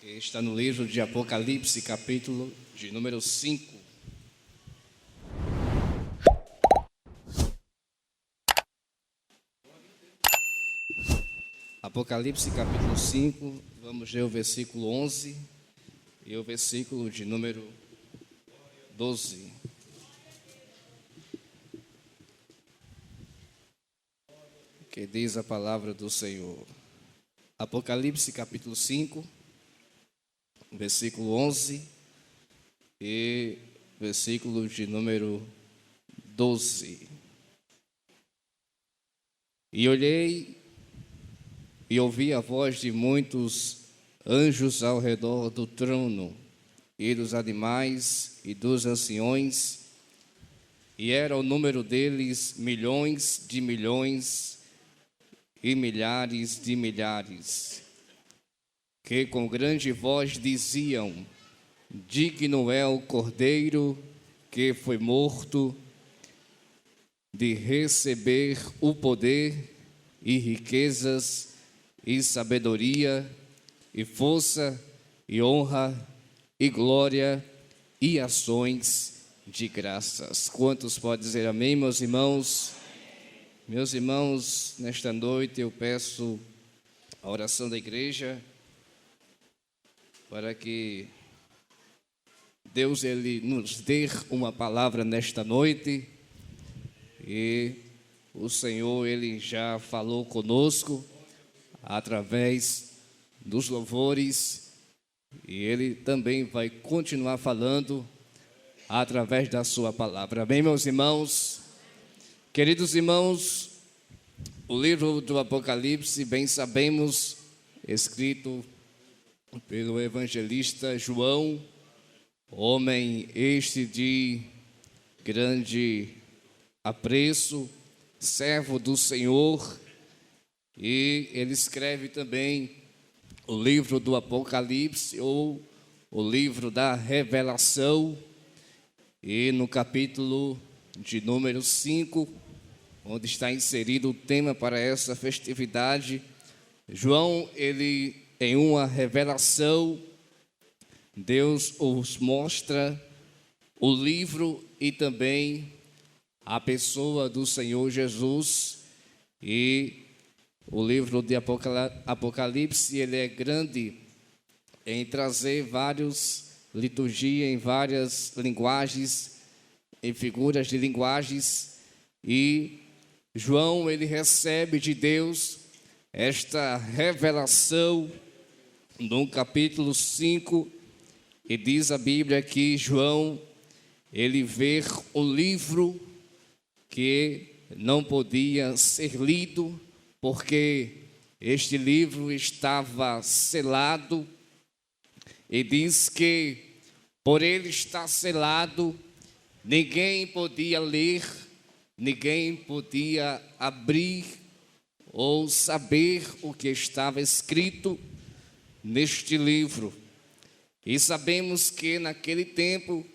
Está no livro de Apocalipse, capítulo de número 5. Apocalipse, capítulo 5, vamos ler o versículo 11 e o versículo de número 12. Que diz a palavra do Senhor. Apocalipse, capítulo 5, versículo 11 e versículo de número 12. E olhei e ouvi a voz de muitos anjos ao redor do trono, e dos animais e dos anciões, e era o número deles milhões de milhões e milhares de milhares, que com grande voz diziam: digno é o Cordeiro que foi morto de receber o poder e riquezas e sabedoria e força e honra e glória e ações de graças. Quantos podem dizer amém, meus irmãos? Meus irmãos, nesta noite eu peço a oração da igreja para que Deus ele nos dê uma palavra nesta noite. E o Senhor ele já falou conosco através dos louvores, e ele também vai continuar falando através da sua palavra. Amém, meus irmãos? Queridos irmãos, o livro do Apocalipse, bem sabemos, escrito pelo evangelista João, homem este de grande apreço, servo do Senhor, e ele escreve também o livro do Apocalipse, ou o livro da Revelação, e no capítulo de número 5, onde está inserido o tema para essa festividade, João, ele em uma revelação, Deus os mostra o livro e também a pessoa do Senhor Jesus. E o livro de Apocalipse, ele é grande em trazer várias liturgias, em várias linguagens, em figuras de linguagens, e João, ele recebe de Deus esta revelação no capítulo 5, e diz a Bíblia que João, ele vê o livro que não podia ser lido, porque este livro estava selado, e diz que por ele estar selado, ninguém podia ler, ninguém podia abrir ou saber o que estava escrito neste livro. E sabemos que naquele tempo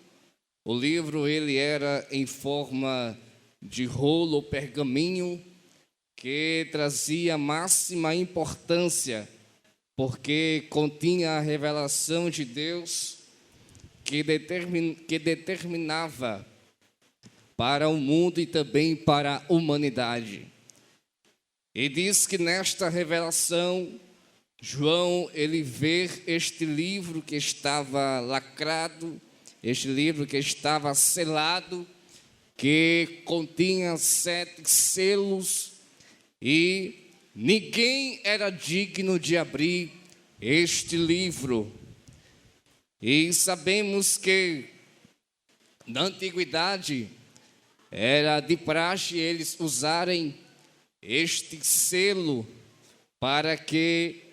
o livro ele era em forma de rolo ou pergaminho, que trazia máxima importância, porque continha a revelação de Deus que determinava para o mundo e também para a humanidade. E diz que nesta revelação, João, ele vê este livro que estava lacrado, este livro que estava selado, que continha 7 selos, e ninguém era digno de abrir este livro. E sabemos que na antiguidade era de praxe eles usarem este selo para que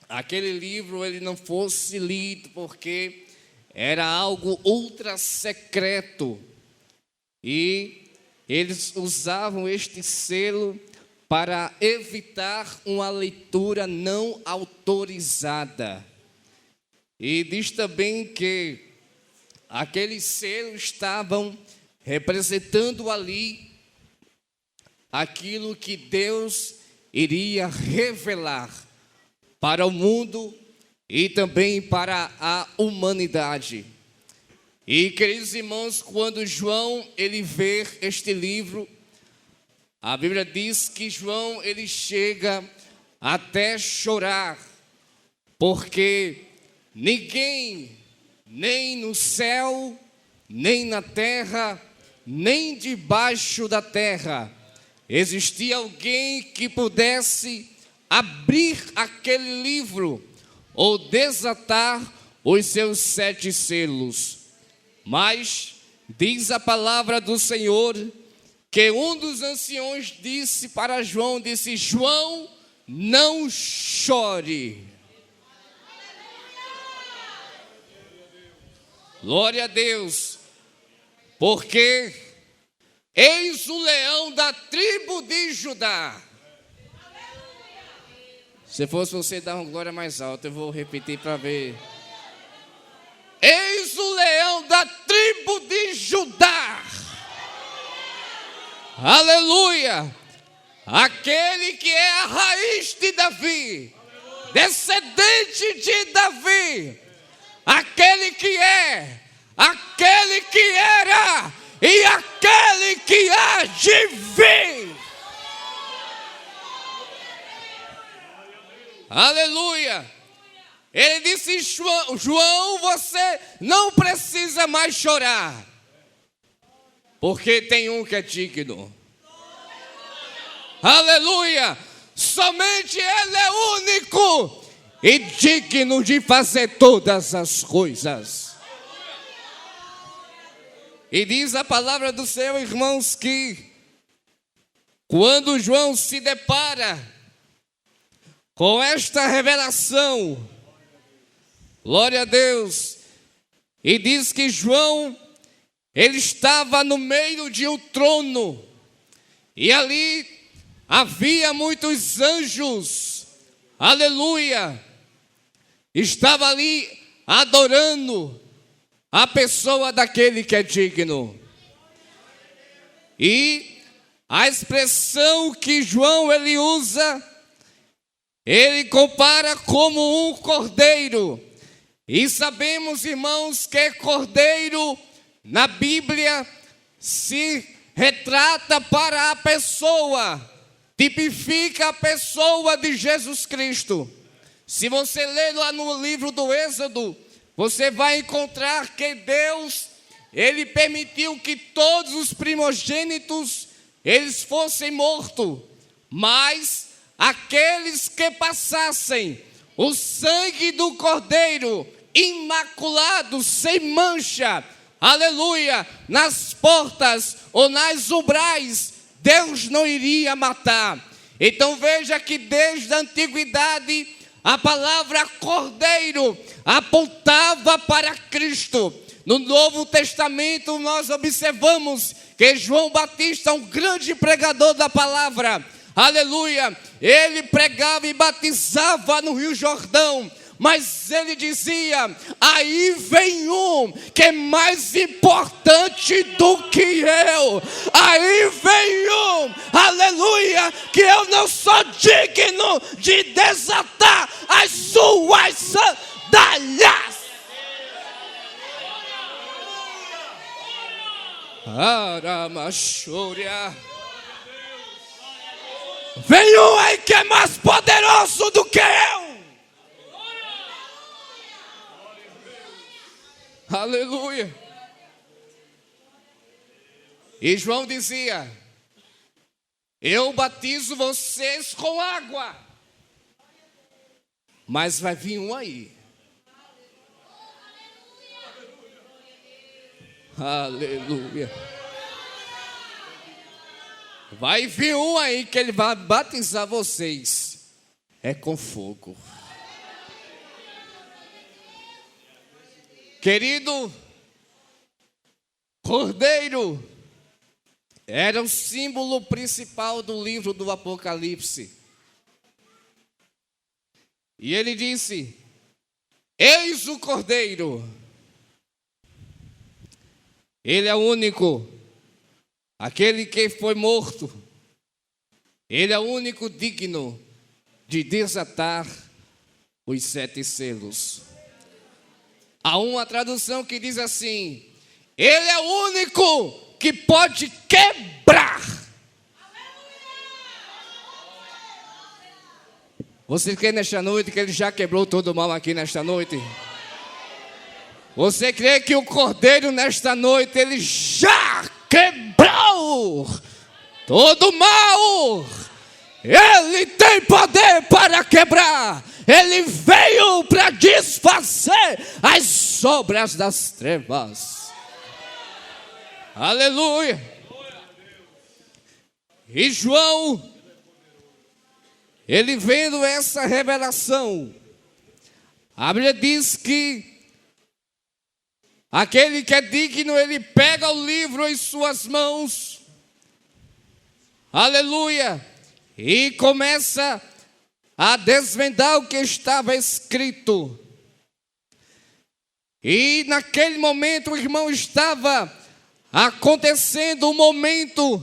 aquele livro ele não fosse lido, porque era algo ultra secreto, e eles usavam este selo para evitar uma leitura não autorizada. E diz também que aqueles selos estavam representando ali aquilo que Deus iria revelar para o mundo e também para a humanidade. E, queridos irmãos, quando João ele vê este livro, a Bíblia diz que João ele chega até chorar, porque ninguém, nem no céu, nem na terra, nem debaixo da terra, existia alguém que pudesse abrir aquele livro ou desatar os seus 7 selos. Mas diz a palavra do Senhor que um dos anciões disse para João, disse: João, não chore. Glória a Deus, porque eis o leão da tribo de Judá. Se fosse você dar uma glória mais alta, eu vou repetir para ver. Eis o leão da tribo de Judá. Aleluia! Aquele que é a raiz de Davi, descendente de Davi, aquele que é, aquele que era e aquele que há de vir. Aleluia! Ele disse: João, você não precisa mais chorar, porque tem um que é digno. Aleluia! Somente Ele é único e digno de fazer todas as coisas. E diz a palavra do Senhor, irmãos, que quando João se depara com esta revelação, glória a Deus, e diz que João, ele estava no meio de um trono, e ali havia muitos anjos, aleluia, estava ali adorando a pessoa daquele que é digno. E a expressão que João ele usa, ele compara como um cordeiro. E sabemos, irmãos, que cordeiro na Bíblia se retrata para a pessoa, tipifica a pessoa de Jesus Cristo. Se você ler lá no livro do Êxodo, você vai encontrar que Deus, Ele permitiu que todos os primogênitos, eles fossem mortos, mas aqueles que passassem o sangue do Cordeiro, imaculado, sem mancha, aleluia, nas portas ou nas umbrais, Deus não iria matar. Então veja que desde a antiguidade, a palavra cordeiro apontava para Cristo. No Novo Testamento nós observamos que João Batista, um grande pregador da palavra, aleluia, ele pregava e batizava no Rio Jordão, mas ele dizia: aí vem um que é mais importante do que eu, aí vem um, aleluia, que eu não sou digno de desatar as suas sandálias. Aramachúria. Vem um aí que é mais poderoso do que eu. Aleluia. E João dizia: eu batizo vocês com água, mas vai vir um aí. Aleluia. Vai vir um aí que ele vai batizar vocês. É com fogo. Querido, cordeiro era o símbolo principal do livro do Apocalipse. E ele disse: eis o cordeiro. Ele é o único, aquele que foi morto. Ele é o único digno de desatar os 7 selos. Há uma tradução que diz assim: Ele é o único que pode quebrar. Você crê nesta noite que Ele já quebrou todo o mal aqui nesta noite? Você crê que o Cordeiro nesta noite Ele já quebrou todo o mal? Ele tem poder para quebrar. Ele veio para desfazer as obras das trevas. Aleluia. E João, ele vendo essa revelação, a Bíblia diz que aquele que é digno, ele pega o livro em suas mãos, aleluia, e começa a desvendar o que estava escrito. E naquele momento, o irmão, estava acontecendo um momento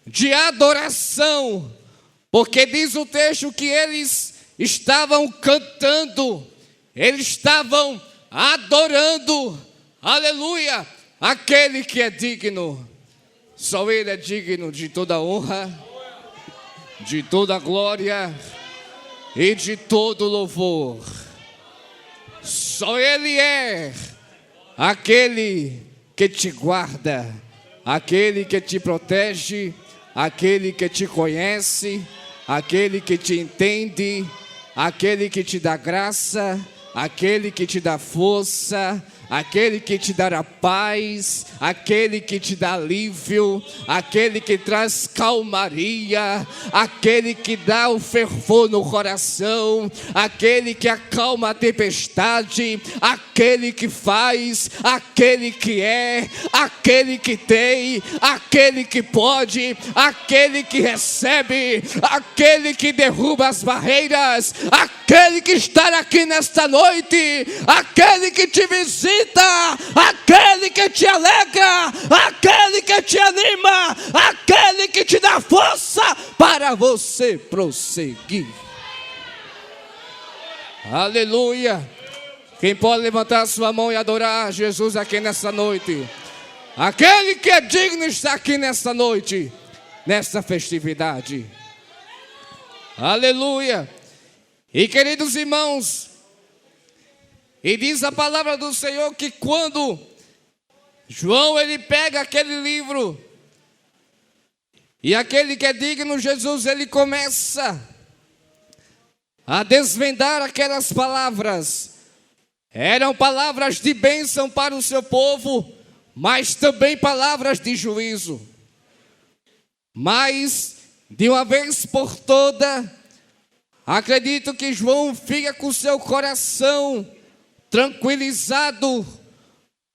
de adoração, porque diz o texto que eles estavam cantando, eles estavam adorando, aleluia, aquele que é digno. Só Ele é digno de toda honra, de toda glória e de todo louvor. Só Ele é aquele que te guarda, aquele que te protege, aquele que te conhece, aquele que te entende, aquele que te dá graça, aquele que te dá força, aquele que te dá a paz, aquele que te dá alívio, aquele que traz calmaria, aquele que dá o fervor no coração, aquele que acalma a tempestade, aquele que faz, aquele que é, aquele que tem, aquele que pode, aquele que recebe, aquele que derruba as barreiras, aquele que está aqui nesta noite, aquele que te visita, aquele que te alegra, aquele que te anima, aquele que te dá força para você prosseguir. Aleluia. Quem pode levantar sua mão e adorar Jesus aqui nessa noite? Aquele que é digno está aqui nessa noite, nessa festividade. Aleluia. E queridos irmãos, e diz a palavra do Senhor que quando João ele pega aquele livro, e aquele que é digno, Jesus, ele começa a desvendar aquelas palavras. Eram palavras de bênção para o seu povo, mas também palavras de juízo. Mas, de uma vez por toda, acredito que João fica com seu coração tranquilizado,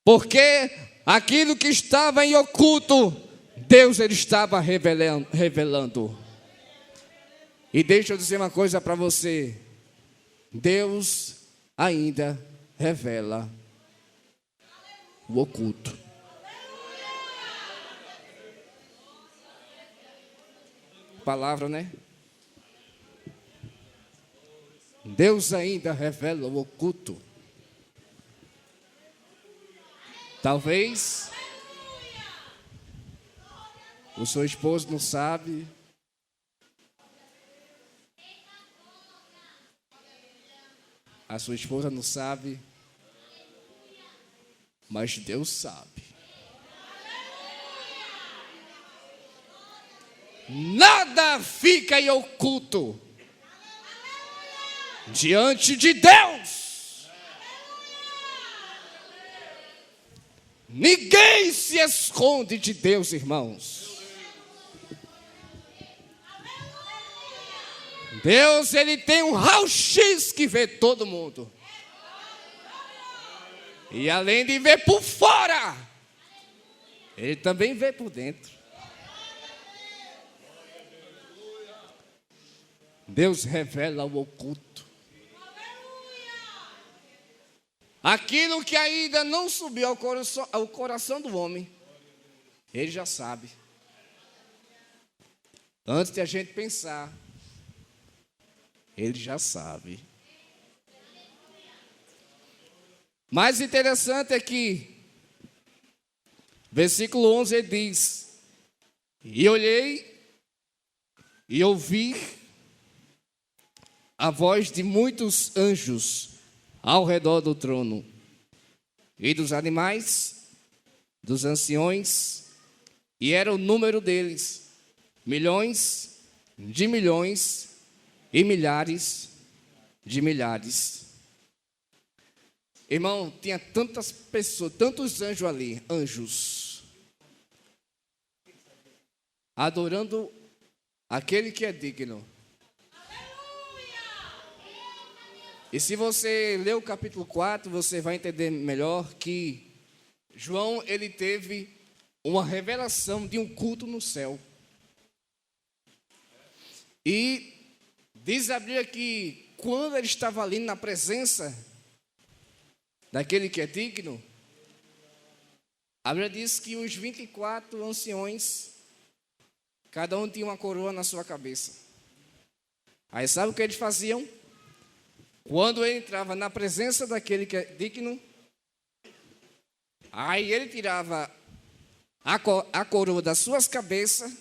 porque aquilo que estava em oculto, Deus ele estava revelando. E deixa eu dizer uma coisa para você: Deus ainda revela o oculto. Palavra, né? Deus ainda revela o oculto. Talvez o seu esposo não sabe, a sua esposa não sabe, mas Deus sabe. Nada fica em oculto diante de Deus. Ninguém se esconde de Deus, irmãos. Deus, ele tem um raio-x que vê todo mundo. E além de ver por fora, ele também vê por dentro. Deus revela o oculto. Aquilo que ainda não subiu ao coração do homem, ele já sabe. Antes de a gente pensar, ele já sabe. Mais interessante é que, versículo 11 ele diz: e olhei e ouvi a voz de muitos anjos ao redor do trono, e dos animais, dos anciões, e era o número deles, milhões de milhões e milhares de milhares. Irmão, tinha tantas pessoas, tantos anjos ali, anjos, adorando aquele que é digno. E se você ler o capítulo 4, você vai entender melhor que João, ele teve uma revelação de um culto no céu. E diz a Bíblia que quando ele estava ali na presença daquele que é digno, a Bíblia diz que os 24 anciões, cada um tinha uma coroa na sua cabeça. Aí sabe o que eles faziam? Quando ele entrava na presença daquele que é digno, aí ele tirava a coroa das suas cabeças,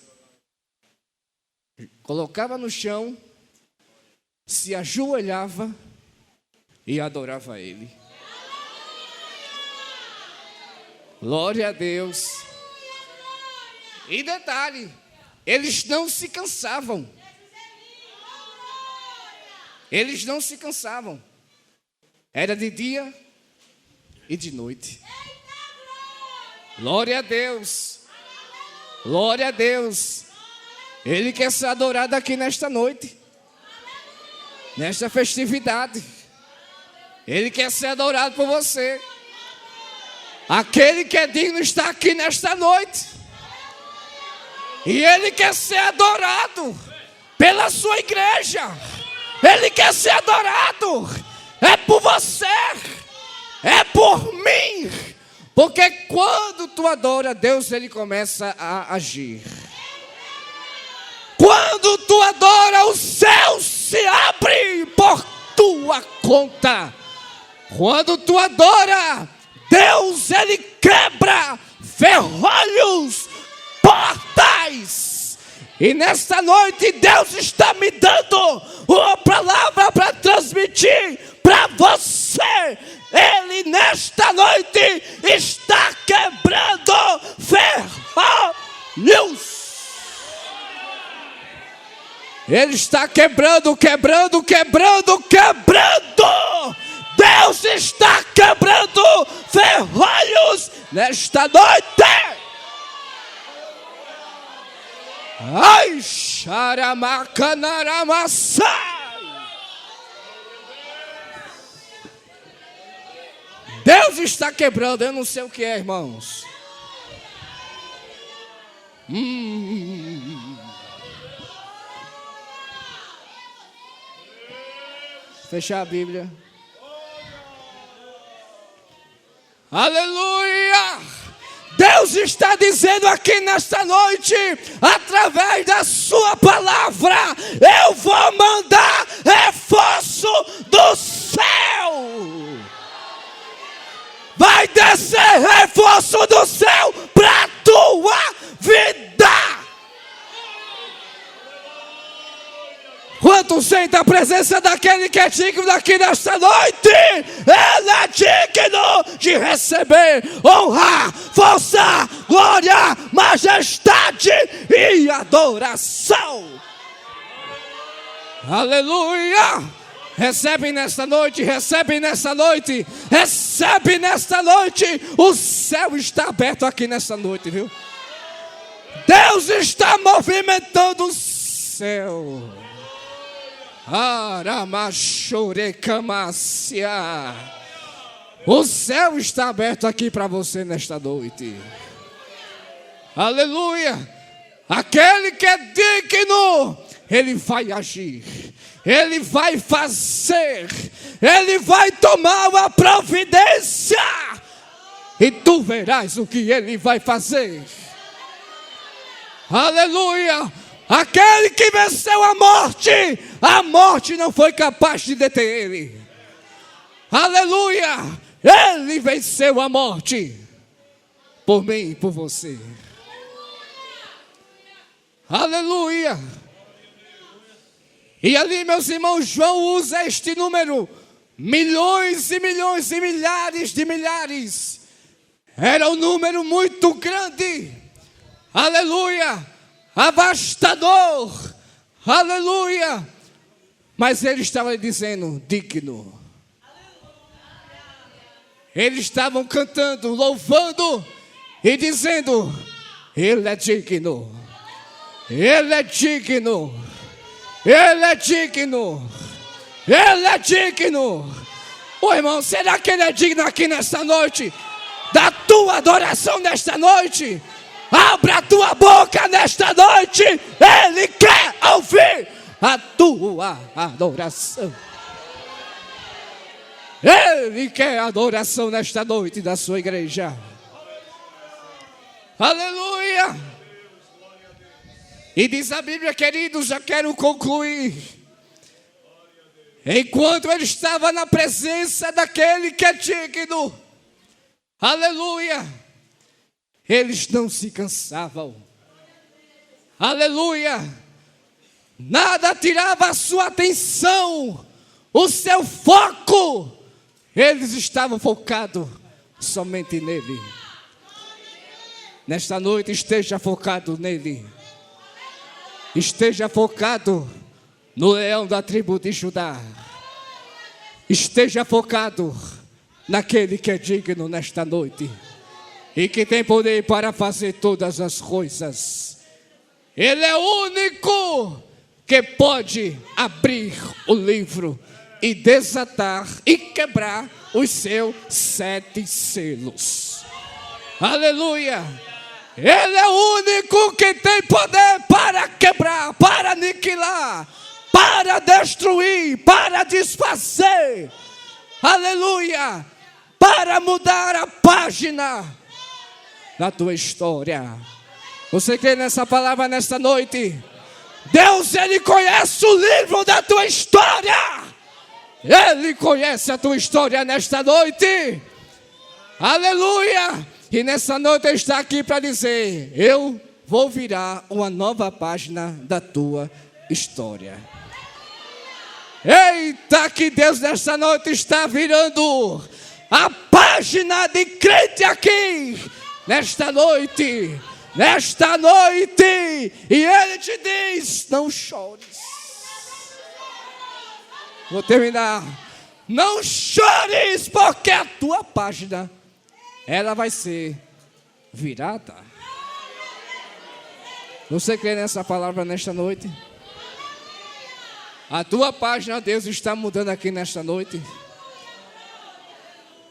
colocava no chão, se ajoelhava e adorava ele. Glória a Deus. E detalhe, eles não se cansavam. Eles não se cansavam. Era de dia e de noite. Glória a Deus. Glória a Deus. Ele quer ser adorado aqui nesta noite, nesta festividade. Ele quer ser adorado por você. Aquele que é digno está aqui nesta noite. E Ele quer ser adorado pela sua igreja. Ele quer ser adorado. É por você. É por mim. Porque quando tu adora Deus, Ele começa a agir. Quando tu adora, o céu se abre por tua conta. Quando tu adora Deus, Ele quebra ferrolhos, portais. E nesta noite Deus está me dando uma palavra para transmitir para você. Ele nesta noite está quebrando ferrolhos. Ele está quebrando. Deus está quebrando ferrolhos nesta noite. Ai, xaramacanaramassai. Deus está quebrando, eu não sei o que é, irmãos. Fechar a Bíblia. Aleluia! Deus está dizendo aqui nesta noite, através da sua palavra, eu vou mandar reforço do céu. Vai descer reforço do céu para a tua vida. Quanto sente a presença daquele que é digno aqui nesta noite? Ele é digno de receber honra, força, glória, majestade e adoração. Aleluia! Recebe nesta noite, recebe nesta noite, recebe nesta noite. O céu está aberto aqui nesta noite, viu? Deus está movimentando o céu. Aramachorecamácia. O céu está aberto aqui para você nesta noite. Aleluia. Aquele que é digno, Ele vai agir, Ele vai fazer, Ele vai tomar uma providência. E tu verás o que Ele vai fazer. Aleluia. Aquele que venceu a morte não foi capaz de deter Ele. Aleluia. Ele venceu a morte por mim e por você. Aleluia. E ali, meus irmãos, João usa este número, milhões e milhões e milhares de milhares. Era um número muito grande. Aleluia. Abastador. Aleluia. Mas ele estava dizendo, digno. Eles estavam cantando, louvando e dizendo, Ele é digno. Ele é digno. Ele é digno. Ele é digno. Ô irmão, será que Ele é digno aqui nesta noite? Da tua adoração nesta noite? Abra a tua boca nesta noite. Ele quer ouvir a tua adoração. Ele quer adoração nesta noite da sua igreja. Aleluia. E diz a Bíblia, queridos, já quero concluir. Enquanto ele estava na presença daquele que é digno, aleluia, eles não se cansavam. Aleluia. Nada tirava a sua atenção, o seu foco. Eles estavam focados somente nele. Nesta noite esteja focado nele. Esteja focado no leão da tribo de Judá. Esteja focado naquele que é digno nesta noite e que tem poder para fazer todas as coisas. Ele é o único que pode abrir o livro e desatar e quebrar os seus 7 selos. Aleluia! Ele é o único que tem poder para quebrar, para aniquilar, para destruir, para desfazer. Aleluia! Para mudar a página da tua história. Você crê nessa palavra nesta noite? Deus, Ele conhece o livro da tua história. Ele conhece a tua história nesta noite. Aleluia! E nessa noite Ele está aqui para dizer, eu vou virar uma nova página da tua história. Eita, que Deus nessa noite está virando a página de crente aqui. Nesta noite. E Ele te diz, não chores. Vou terminar. Não chores, porque a tua página, ela vai ser virada. Você crê nessa palavra nesta noite? A tua página, Deus está mudando aqui nesta noite.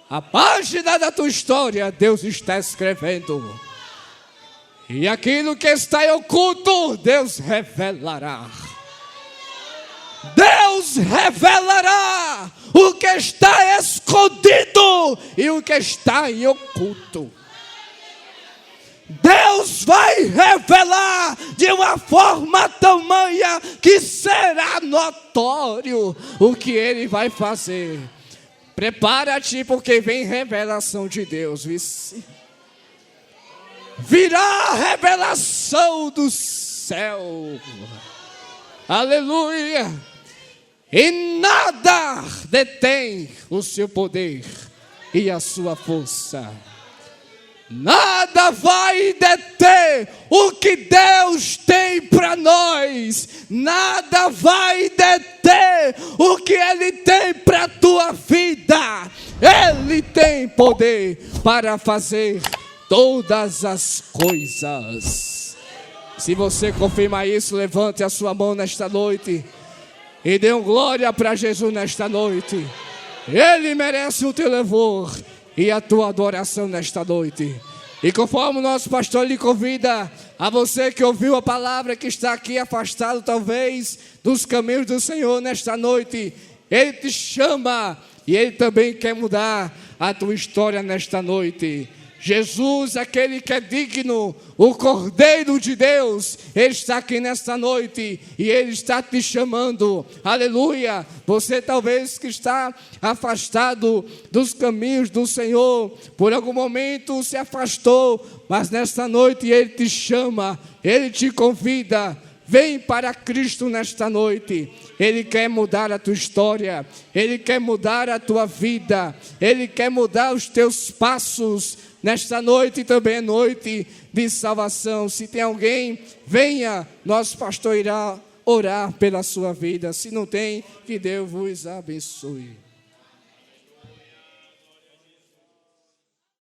A página da tua história, Deus está escrevendo. E aquilo que está em oculto, Deus revelará. Deus revelará o que está escondido e o que está em oculto. Deus vai revelar de uma forma tamanha que será notório o que Ele vai fazer. Prepara-te, porque vem revelação de Deus. Virá a revelação do céu. Aleluia. E nada detém o seu poder e a sua força. Nada vai deter o que Deus tem para nós. Nada vai deter o que Ele tem para a tua vida. Ele tem poder para fazer todas as coisas. Se você confirma isso, levante a sua mão nesta noite e dê glória para Jesus nesta noite. Ele merece o teu louvor e a tua adoração nesta noite. E conforme o nosso pastor lhe convida, a você que ouviu a palavra, que está aqui afastado talvez dos caminhos do Senhor nesta noite, Ele te chama e Ele também quer mudar a tua história nesta noite. Jesus, aquele que é digno, o Cordeiro de Deus, Ele está aqui nesta noite e Ele está te chamando, aleluia. Você talvez que está afastado dos caminhos do Senhor, por algum momento se afastou, mas nesta noite Ele te chama, Ele te convida. Vem para Cristo nesta noite. Ele quer mudar a tua história, Ele quer mudar a tua vida, Ele quer mudar os teus passos. Nesta noite também é noite de salvação. Se tem alguém, venha, nosso pastor irá orar pela sua vida. Se não tem, que Deus vos abençoe.